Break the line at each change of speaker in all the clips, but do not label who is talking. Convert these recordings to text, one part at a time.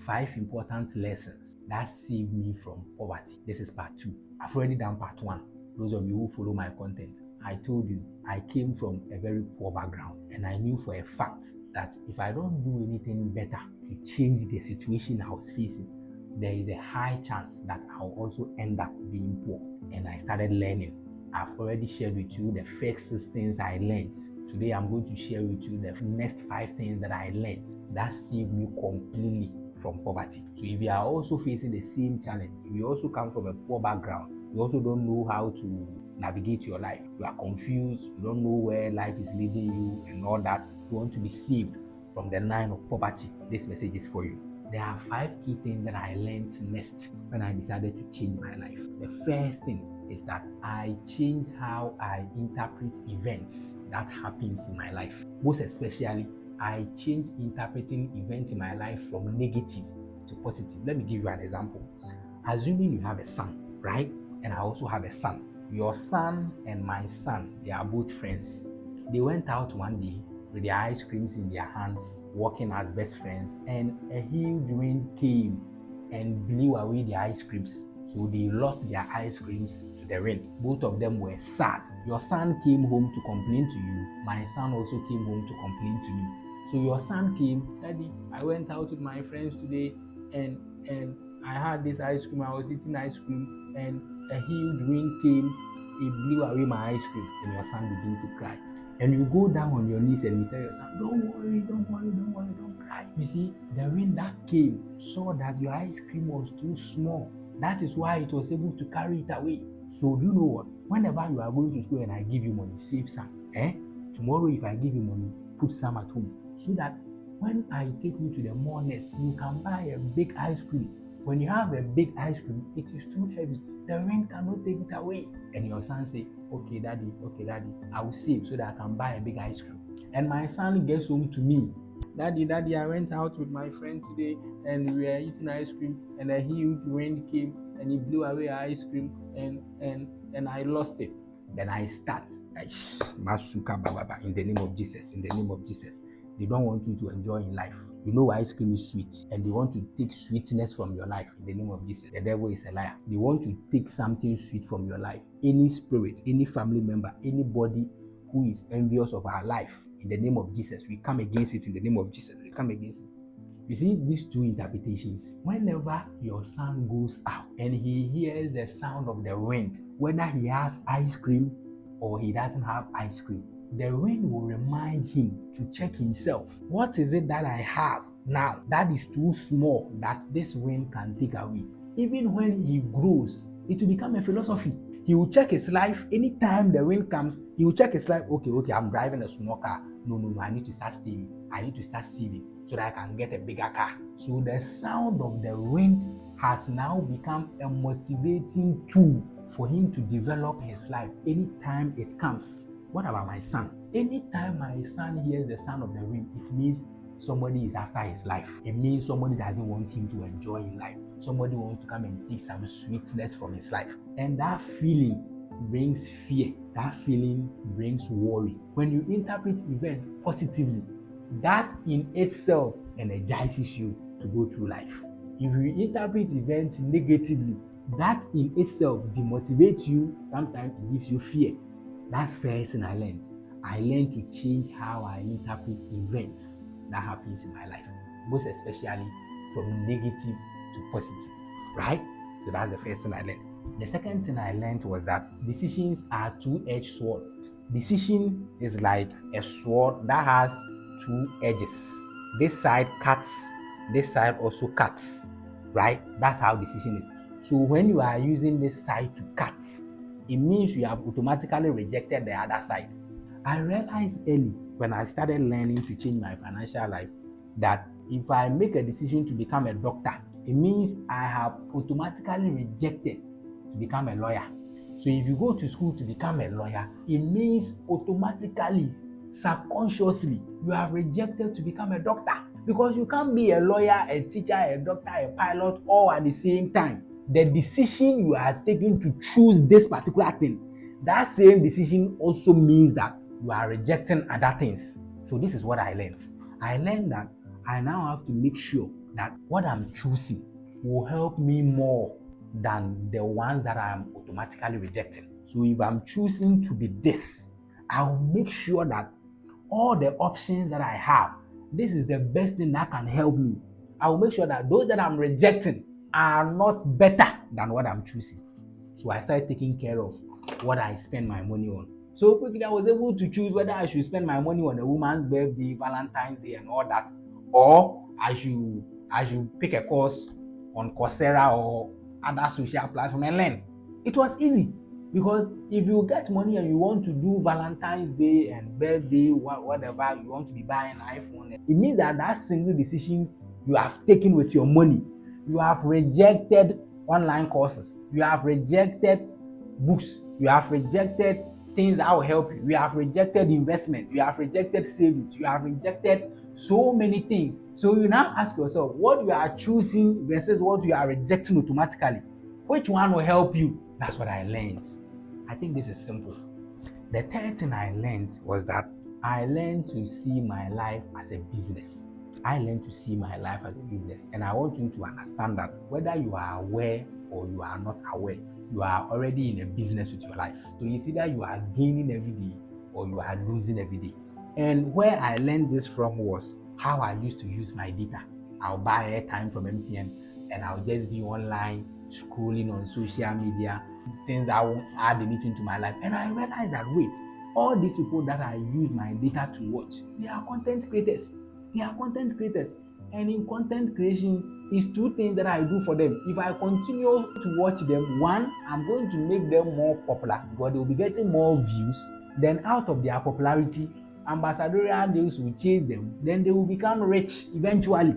5 important lessons that saved me from poverty. This is part 2. I've already done part 1. Those of you who follow my content, I told you I came from a very poor background, and I knew for a fact that if I don't do anything better to change the situation I was facing, there is a high chance that I'll also end up being poor. And I started learning. I've already shared with you the first 6 things I learned. Today I'm going to share with you the next 5 things that I learned that saved me completely from poverty. So if you are also facing the same challenge, if you also come from a poor background, you also don't know how to navigate your life, you are confused, you don't know where life is leading you and all that, you want to be saved from the line of poverty, this message is for you. There are 5 key things that I learned next when I decided to change my life. The first thing is that I changed how I interpret events that happens in my life. Most especially, I changed interpreting events in my life from negative to positive. Let me give you an example. Assuming you have a son, right? And I also have a son. Your son and my son, they are both friends. They went out one day with their ice creams in their hands, walking as best friends, and a huge wind came and blew away their ice creams. So they lost their ice creams to the wind. Both of them were sad. Your son came home to complain to you. My son also came home to complain to me. So your son came, Daddy, I went out with my friends today and I had this ice cream. I was eating ice cream and a huge wind came. It blew away my ice cream. And your son began to cry. And you go down on your knees and you tell your son, don't worry, don't cry. You see, the wind that came saw that your ice cream was too small. That is why it was able to carry it away. So do you know what? Whenever you are going to school and I give you money, save some. Tomorrow if I give you money, put some at home. So that when I take you to the mall next, you can buy a big ice cream. When you have a big ice cream, it is too heavy. The wind cannot take it away. And your son say, okay, daddy, I will save so that I can buy a big ice cream. And my son gets home to me. Daddy, I went out with my friend today and we were eating ice cream and a huge wind came and it blew away our ice cream and I lost it. Then I start, Masuka Baba, in the name of Jesus, in the name of Jesus. They don't want you to enjoy in life. You know ice cream is sweet and they want to take sweetness from your life in the name of Jesus. The devil is a liar. They want to take something sweet from your life. Any spirit, any family member, anybody who is envious of our life, in the name of Jesus, we come against it in the name of Jesus. We come against it. You see these 2 interpretations. Whenever your son goes out and he hears the sound of the wind, whether he has ice cream or he doesn't have ice cream, the wind will remind him to check himself. What is it that I have now that is too small that this wind can take away? Even when he grows, it will become a philosophy. He will check his life. Anytime the wind comes, he will check his life. Okay, I'm driving a small car. No, I need to start saving. I need to start saving so that I can get a bigger car. So the sound of the wind has now become a motivating tool for him to develop his life anytime it comes. What about my son? Anytime my son hears the sound of the wind, it means somebody is after his life. It means somebody doesn't want him to enjoy his life. Somebody wants to come and take some sweetness from his life. And that feeling brings fear. That feeling brings worry. When you interpret events positively, that in itself energizes you to go through life. If you interpret events negatively, that in itself demotivates you. Sometimes it gives you fear. That's first thing I learned. I learned to change how I interpret events that happens in my life, most especially from negative to positive, right? So that's the first thing I learned. The second thing I learned was that decisions are two-edged sword. Decision is like a sword that has 2 edges. This side cuts, this side also cuts, right? That's how decision is. So when you are using this side to cut, it means you have automatically rejected the other side. I realized early when I started learning to change my financial life that if I make a decision to become a doctor, it means I have automatically rejected to become a lawyer. So if you go to school to become a lawyer, it means automatically, subconsciously, you have rejected to become a doctor. Because you can't be a lawyer, a teacher, a doctor, a pilot all at the same time. The decision you are taking to choose this particular thing, that same decision also means that you are rejecting other things. So this is what I learned. I learned that I now have to make sure that what I'm choosing will help me more than the ones that I'm automatically rejecting. So if I'm choosing to be this, I'll make sure that all the options that I have, this is the best thing that can help me. I will make sure that those that I'm rejecting are not better than what I'm choosing. So I started taking care of what I spend my money on. So quickly I was able to choose whether I should spend my money on a woman's birthday, Valentine's Day, and all that, or I should pick a course on Coursera or other social platform and learn. It was easy because if you get money and you want to do Valentine's Day and birthday, whatever you want to be buying iPhone, it means that that single decision you have taken with your money, you have rejected online courses, you have rejected books, you have rejected things that will help you, you have rejected investment, you have rejected savings, you have rejected so many things. So you now ask yourself what you are choosing versus what you are rejecting automatically. Which one will help you? That's what I learned. I think this is simple. The third thing I learned was that I learned to see my life as a business. I learned to see my life as a business. And I want you to understand that whether you are aware or you are not aware, you are already in a business with your life. So it's either you are gaining every day or you are losing every day. And where I learned this from was how I used to use my data. I'll buy airtime from MTN and I'll just be online scrolling on social media, things that won't add anything to my life. And I realized that wait, all these people that I use my data to watch, they are content creators. They are content creators. And in content creation, is two things that I do for them. If I continue to watch them, one, I'm going to make them more popular because they will be getting more views. Then out of their popularity, ambassadorial deals will chase them. Then they will become rich eventually.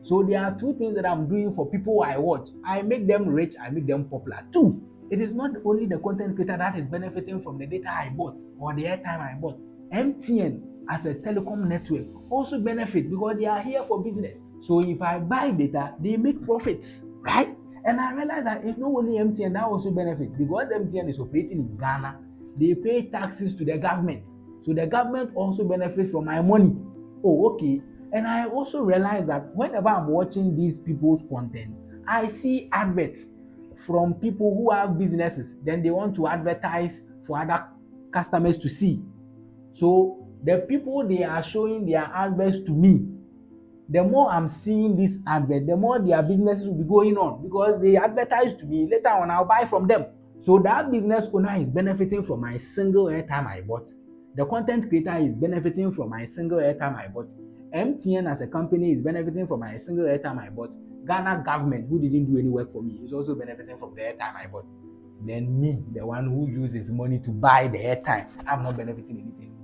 So there are two things that I'm doing for people I watch. I make them rich, I make them popular. Two, it is not only the content creator that is benefiting from the data I bought or the airtime I bought. MTN as a telecom network also benefit because they are here for business. So if I buy data, they make profits, right? And I realize that it's not only MTN that also benefit because MTN is operating in Ghana, they pay taxes to the government. So the government also benefits from my money. Oh, okay. And I also realize that whenever I'm watching these people's content, I see adverts from people who have businesses. Then they want to advertise for other customers to see. So the people they are showing their adverts to me, the more I'm seeing this advert, the more their businesses will be going on because they advertise to me. Later on, I'll buy from them. So that business owner is benefiting from my single airtime I bought. The content creator is benefiting from my single airtime I bought. MTN as a company is benefiting from my single airtime I bought. Ghana government, who didn't do any work for me, is also benefiting from the airtime I bought. Then me, the one who uses money to buy the airtime, I'm not benefiting anything.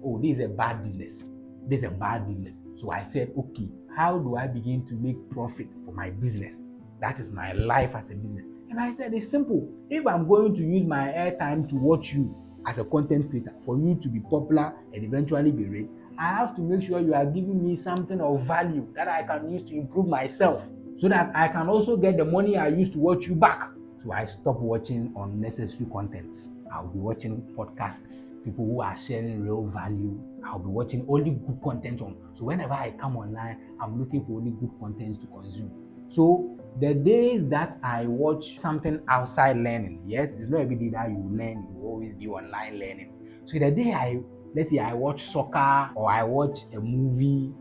Oh, this is a bad business. This is a bad business. So I said, okay, how do I begin to make profit for my business? That is my life as a business. And I said, it's simple. If I'm going to use my airtime to watch you as a content creator, for you to be popular and eventually be rich, I have to make sure you are giving me something of value that I can use to improve myself so that I can also get the money I used to watch you back. So I stopped watching unnecessary content. I'll be watching podcasts, people who are sharing real value. I'll be watching only good content on. So whenever I come online, I'm looking for only good content to consume. So the days that I watch something outside learning, yes, it's not every day that you learn, you always be online learning. So the day let's say I watch soccer or I watch a movie,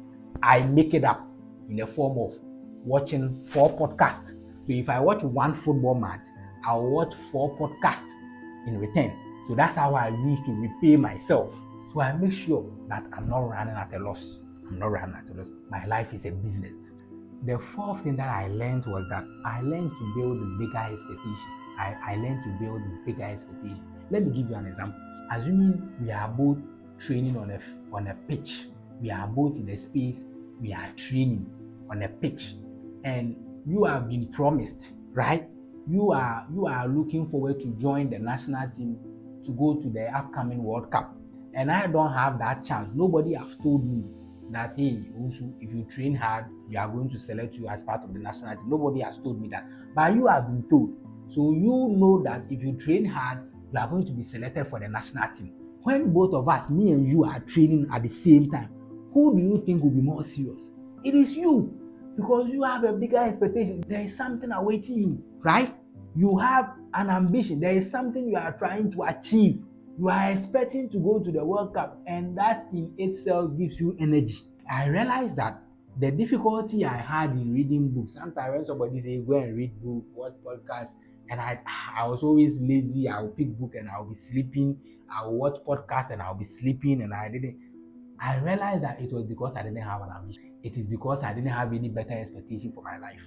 I make it up in the form of watching 4 podcasts. So if I watch one football match, I'll watch 4 podcasts in return. So that's how I used to repay myself. So I make sure that I'm not running at a loss. I'm not running at a loss. My life is a business. The fourth thing that I learned was that I learned to build bigger expectations. I learned to build bigger expectations. Let me give you an example. Assuming we are both training on a pitch, we are both in a space, we are training on a pitch, and you have been promised, right? You are looking forward to join the national team to go to the upcoming World Cup, and I don't have that chance. Nobody has told me that, hey, Usu, if you train hard, we are going to select you as part of the national team. Nobody has told me that, but you have been told. So you know that if you train hard, you are going to be selected for the national team. When both of us, me and you, are training at the same time, who do you think will be more serious? It is you. Because you have a bigger expectation. There is something awaiting you, right? You have an ambition. There is something you are trying to achieve. You are expecting to go to the World Cup, and that in itself gives you energy. I realized that the difficulty I had in reading books, sometimes when somebody say go and read book, watch podcast, and I was always lazy. I would pick book and I'll be sleeping. I will watch podcast and I'll be sleeping, and I realized that it was because I didn't have an ambition. It is because I didn't have any better expectation for my life.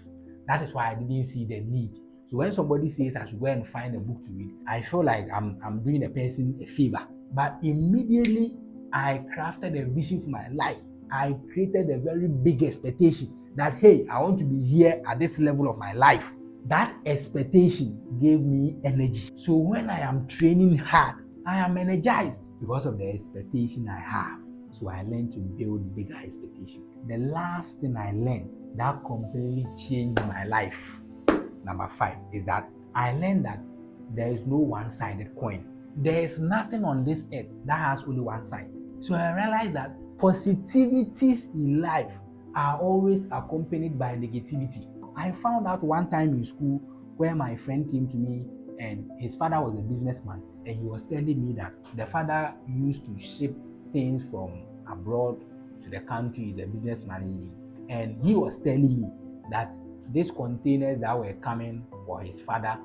That is why I didn't see the need. So when somebody says I should go and find a book to read, I feel like I'm doing a person a favor. But immediately I crafted a vision for my life. I created a very big expectation that, hey, I want to be here at this level of my life. That expectation gave me energy. So when I am training hard, I am energized because of the expectation I have. So I learned to build bigger expectations. The last thing I learned that completely changed my life, number 5, is that I learned that there is no one-sided coin. There is nothing on this earth that has only one side. So I realized that positivities in life are always accompanied by negativity. I found out one time in school where my friend came to me and his father was a businessman, and he was telling me that the father used to ship things from abroad to the country. He's a businessman, and he was telling me that these containers that were coming for his father,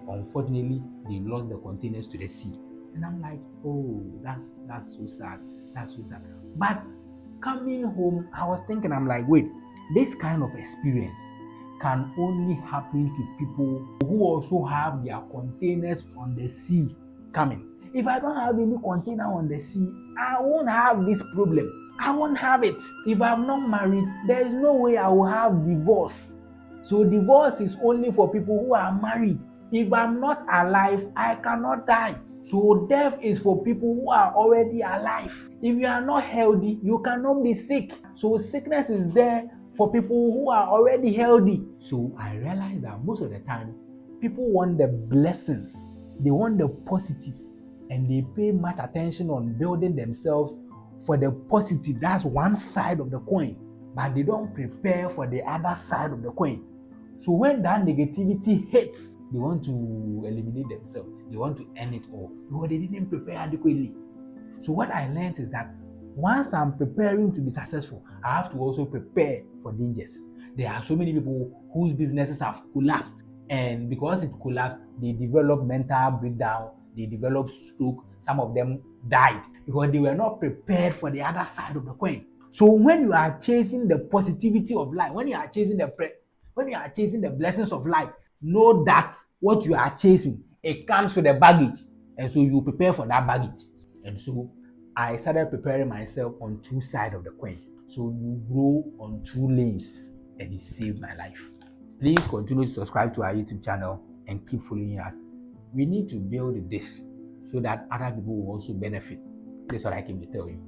unfortunately they lost the containers to the sea. And I'm like, oh, that's so sad. That's so sad. But coming home, I was thinking, I'm like, wait, this kind of experience can only happen to people who also have their containers on the sea coming. If I don't have any container on the sea, I won't have this problem. I won't have it. If I'm not married, there is no way I will have divorce. So divorce is only for people who are married. If I'm not alive, I cannot die. So death is for people who are already alive. If you are not healthy, you cannot be sick. So sickness is there for people who are already healthy. So I realized that most of the time, people want the blessings, they want the positives, and they pay much attention on building themselves for the positive. That's one side of the coin, but they don't prepare for the other side of the coin. So when that negativity hits, they want to eliminate themselves. They want to end it all because they didn't prepare adequately. So what I learned is that once I'm preparing to be successful, I have to also prepare for dangers. There are so many people whose businesses have collapsed, and because it collapsed, they develop mental breakdown, they develop stroke, some of them died because they were not prepared for the other side of the coin. So when you are chasing the positivity of life, when you are chasing the blessings of life, know that what you are chasing, it comes with a baggage, and so you prepare for that baggage. And so I started preparing myself on two sides of the coin. So you grow on two lanes, and it saved my life. Please continue to subscribe to our YouTube channel and keep following us. We need to build this so that other people will also benefit. That's what I came to tell you.